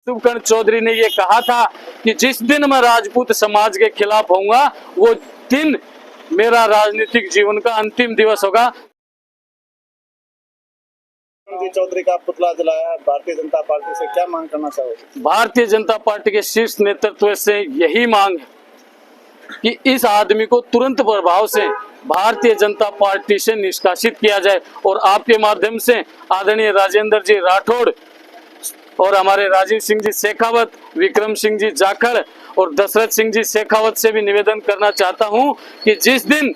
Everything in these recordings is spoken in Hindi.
शुभकर्ण चौधरी ने ये कहा था कि जिस दिन मैं राजपूत समाज के खिलाफ होऊंगा वो दिन मेरा राजनीतिक जीवन का अंतिम दिवस होगा। चौधरी का पुतला जलाया भारतीय जनता पार्टी से, क्या मांग करना चाहोगे? भारतीय जनता पार्टी के शीर्ष नेतृत्व से यही मांग है कि इस आदमी को तुरंत प्रभाव से भारतीय जनता पार्टी से निष्कासित किया जाए और आपके माध्यम से आदरणीय राजेंद्र जी राठौड़ और हमारे राजीव सिंह जी शेखावत, विक्रम सिंह जी जाखड़ और दशरथ सिंह जी शेखावत से भी निवेदन करना चाहता हूं कि जिस दिन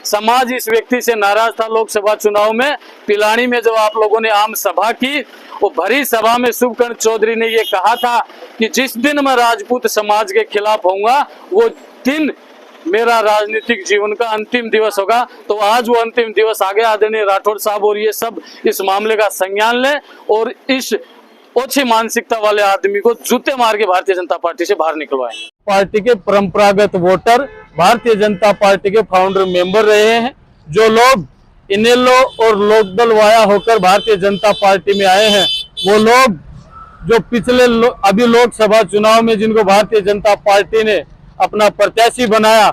समाज इस व्यक्ति से नाराज था लोकसभा चुनाव में, पिलानी में जब आप लोगों ने आम सभा की, वो भरी सभा में शुभकर्ण चौधरी ने ये कहा था कि जिस दिन मैं राजपूत समाज के खिलाफ होऊंगा वो दिन मेरा राजनीतिक जीवन का अंतिम दिवस होगा। तो आज वो अंतिम दिवस आ गया। आदरणीय राठौड़ साहब और ये सब इस मामले का संज्ञान लें और इस ओछी मानसिकता वाले आदमी को जूते मार के भारतीय जनता पार्टी से बाहर निकलवाएं। पार्टी के परंपरागत वोटर भारतीय जनता पार्टी के फाउंडर मेंबर रहे हैं। जो लोग इनेलो और लोकदल वाया होकर भारतीय जनता पार्टी में आए हैं, वो लोग जो पिछले अभी लोकसभा चुनाव में जिनको भारतीय जनता पार्टी ने अपना प्रत्याशी बनाया,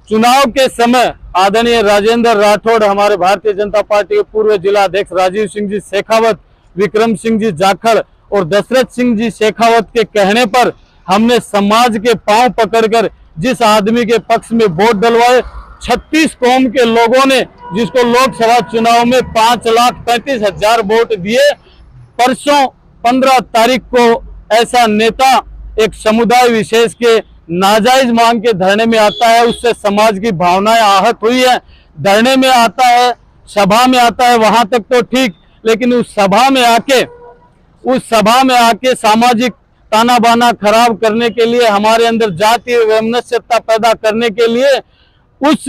चुनाव के समय आदरणीय राजेंद्र राठौड़, हमारे भारतीय जनता पार्टी के पूर्व जिला अध्यक्ष राजीव सिंह जी शेखावत, विक्रम सिंह जी जाखड़ और दशरथ सिंह जी शेखावत के कहने पर हमने समाज के पांव पकड़कर जिस आदमी के पक्ष में वोट डलवाए, 36 कौम के लोगों ने जिसको लोकसभा चुनाव में 5,35,000 वोट दिए, परसों 15 तारीख को ऐसा नेता एक समुदाय विशेष के नाजायज मांग के धरने में आता है, उससे समाज की भावनाएं आहत हुई है। धरने में आता है, सभा में आता है, वहां तक तो ठीक, लेकिन उस सभा में आके सामाजिक ताना बाना खराब करने के लिए, हमारे अंदर जातीय वैमनस्यता पैदा करने के लिए उस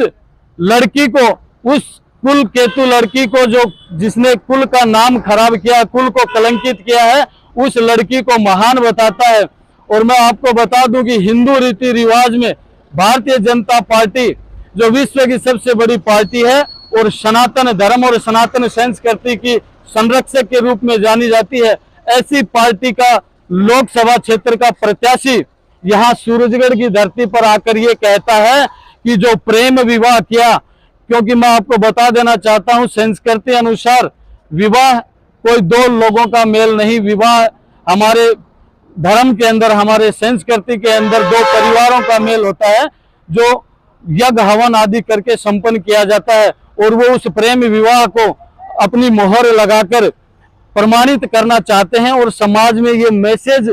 लड़की को, उस कुल केतु लड़की को जो जिसने कुल का नाम खराब किया, कुल को कलंकित किया है, उस लड़की को महान बताता है। और मैं आपको बता दूं कि हिंदू रीति रिवाज में भारतीय जनता पार्टी जो विश्व की सबसे बड़ी पार्टी है और सनातन धर्म और सनातन संस्कृति की संरक्षक के रूप में जानी जाती है, ऐसी पार्टी का लोकसभा क्षेत्र का प्रत्याशी यहाँ सूरजगढ़ की धरती पर आकर ये कहता है कि जो प्रेम विवाह किया, क्योंकि मैं आपको बता देना चाहता हूँ संस्कृति अनुसार विवाह कोई दो लोगों का मेल नहीं, विवाह हमारे धर्म के अंदर, हमारे संस्कृति के अंदर दो परिवारों का मेल होता है जो यज्ञ हवन आदि करके संपन्न किया जाता है। और वो उस प्रेम विवाह को अपनी मोहर लगाकर प्रमाणित करना चाहते हैं और समाज में ये मैसेज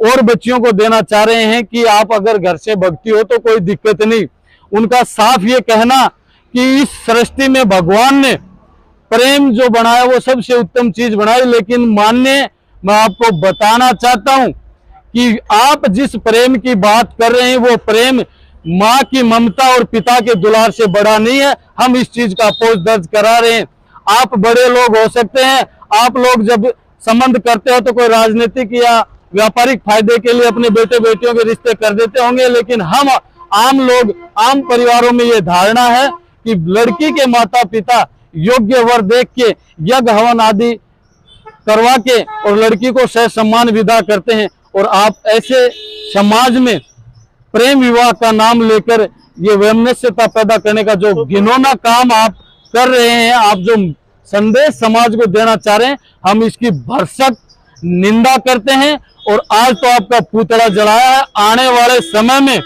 और बच्चियों को देना चाह रहे हैं कि आप अगर घर से भक्ति हो तो कोई दिक्कत नहीं। उनका साफ ये कहना कि इस सृष्टि में भगवान ने प्रेम जो बनाया वो सबसे उत्तम चीज बनाई, लेकिन मान्य मैं आपको बताना चाहता हूं कि आप जिस प्रेम की बात कर रहे हैं वो प्रेम माँ की ममता और पिता के दुलार से बड़ा नहीं है। हम इस चीज का अपोज दर्ज करा रहे हैं। आप बड़े लोग हो सकते हैं, आप लोग जब संबंध करते हो तो कोई राजनीतिक या व्यापारिक फायदे के लिए अपने बेटे बेटियों के रिश्ते कर देते होंगे, लेकिन हम आम लोग, आम परिवारों में ये धारणा है कि लड़की के माता पिता योग्य वर देख के यज्ञ हवन आदि करवा के और लड़की को सह सम्मान विदा करते हैं। और आप ऐसे समाज में प्रेम विवाह का नाम लेकर ये वैमनस्यता पैदा करने का जो घिनौना काम आप कर रहे हैं, आप जो संदेश समाज को देना चाह रहे हैं, हम इसकी भरसक निंदा करते हैं। और आज तो आपका पुतला जलाया है, आने वाले समय में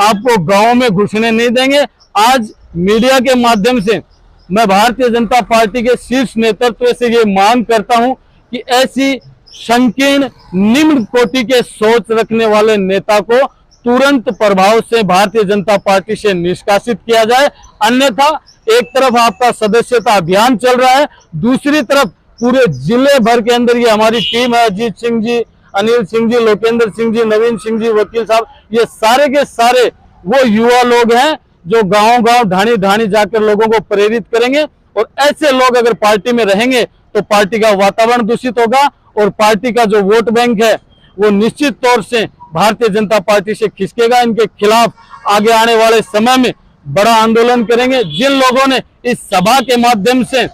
आपको गांव में घुसने नहीं देंगे। आज मीडिया के माध्यम से मैं भारतीय जनता पार्टी के शीर्ष नेतृत्व से ये मांग करता हूं कि ऐसी संकीर्ण निम्न कोटि के सोच रखने वाले नेता को तुरंत प्रभाव से भारतीय जनता पार्टी से निष्कासित किया जाए। अन्यथा एक तरफ आपका सदस्यता अभियान चल रहा है, दूसरी तरफ पूरे जिले भर के अंदर ये हमारी टीम है, अजीत सिंह जी, अनिल सिंह जी, लोकेंद्र सिंह जी, नवीन सिंह जी, वकील साहब, ये सारे के सारे वो युवा लोग हैं जो गांव-गांव, ढाणी-ढाणी जाकर लोगों को प्रेरित करेंगे। और ऐसे लोग अगर पार्टी में रहेंगे तो पार्टी का वातावरण दूषित होगा और पार्टी का जो वोट बैंक है वो निश्चित तौर से भारतीय जनता पार्टी से खिसकेगा। इनके खिलाफ आगे आने वाले समय में बड़ा आंदोलन करेंगे। जिन लोगों ने इस सभा के माध्यम से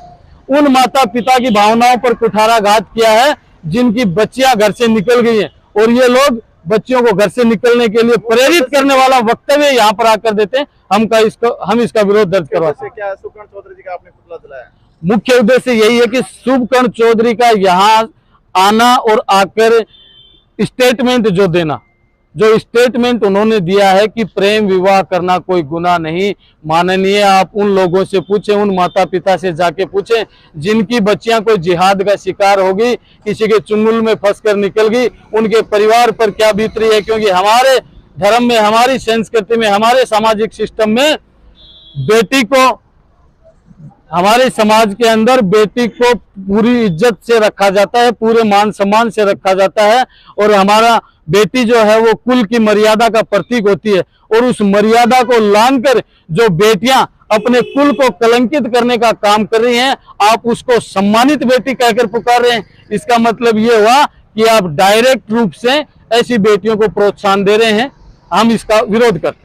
उन माता पिता की भावनाओं पर कुठाराघात किया है, जिनकी बच्चियां घर से निकल गई हैं, और ये लोग बच्चियों को घर से निकलने के लिए प्रेरित करने वाला वक्तव्य यहाँ पर आकर देते हैं। हम इसका विरोध दर्ज करवाते हैं। क्या शुभकर्ण चौधरी जी का आपने पुतला जलाया? मुख्य उद्देश्य यही है कि शुभकर्ण चौधरी का यहाँ आना और आकर स्टेटमेंट जो देना, जो स्टेटमेंट उन्होंने दिया है कि प्रेम विवाह करना कोई गुनाह नहीं। माननीय, आप उन लोगों से पूछें, उन माता पिता से जाके पूछें जिनकी बच्चियां कोई जिहाद का शिकार होगी, किसी के चुंगल में फंसकर निकल गई, उनके परिवार पर क्या बीत रही है। क्योंकि हमारे धर्म में, हमारी संस्कृति में, हमारे सामाजिक सिस्टम में बेटी को, हमारे समाज के अंदर बेटी को पूरी इज्जत से रखा जाता है, पूरे मान सम्मान से रखा जाता है। और हमारा बेटी जो है वो कुल की मर्यादा का प्रतीक होती है। और उस मर्यादा को लांघकर जो बेटियां अपने कुल को कलंकित करने का काम कर रही हैं, आप उसको सम्मानित बेटी कहकर पुकार रहे हैं। इसका मतलब ये हुआ कि आप डायरेक्ट रूप से ऐसी बेटियों को प्रोत्साहन दे रहे हैं। हम इसका विरोध करते हैं।